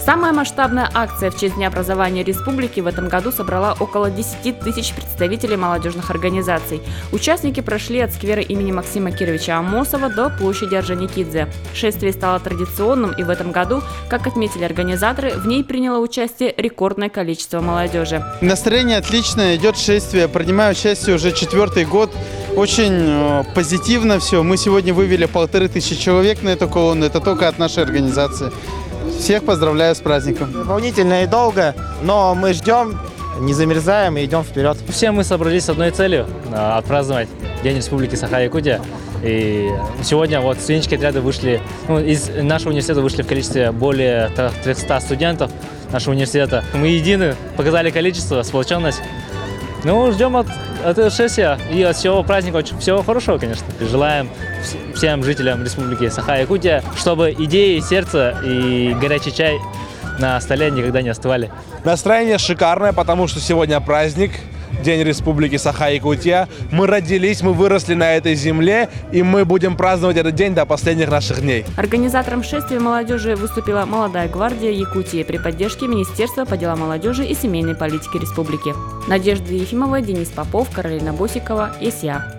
Самая масштабная акция в честь Дня образования республики в этом году собрала около 10 тысяч представителей молодежных организаций. Участники прошли от сквера имени Максима Кировича Амосова до площади Орджоникидзе. Шествие стало традиционным, и в этом году, как отметили организаторы, в ней приняло участие рекордное количество молодежи. Настроение отличное, идет шествие, принимаю участие уже 4-й год. Очень позитивно все. Мы сегодня вывели 1500 человек на эту колонну, это только от нашей организации. Всех поздравляю с праздником. Волнительно и долго, но мы ждем, не замерзаем и идем вперед. Все мы собрались с одной целью – отпраздновать День Республики Саха-Якутия. И сегодня вот студенческие отряды вышли, из нашего университета вышли в количестве более 300 студентов нашего университета. Мы едины, показали количество, сплоченность. Ждем от этого шествия и от всего праздника всего хорошего, конечно. Желаем всем жителям Республики Саха-Якутия, чтобы идеи, сердце и горячий чай на столе никогда не остывали. Настроение шикарное, потому что сегодня праздник, День Республики Саха-Якутия. Мы родились, мы выросли на этой земле, и мы будем праздновать этот день до последних наших дней. Организатором шествия молодежи выступила Молодая гвардия Якутии при поддержке Министерства по делам молодежи и семейной политики республики. Надежда Ефимова, Денис Попов, Каролина Босикова, ИСЯ.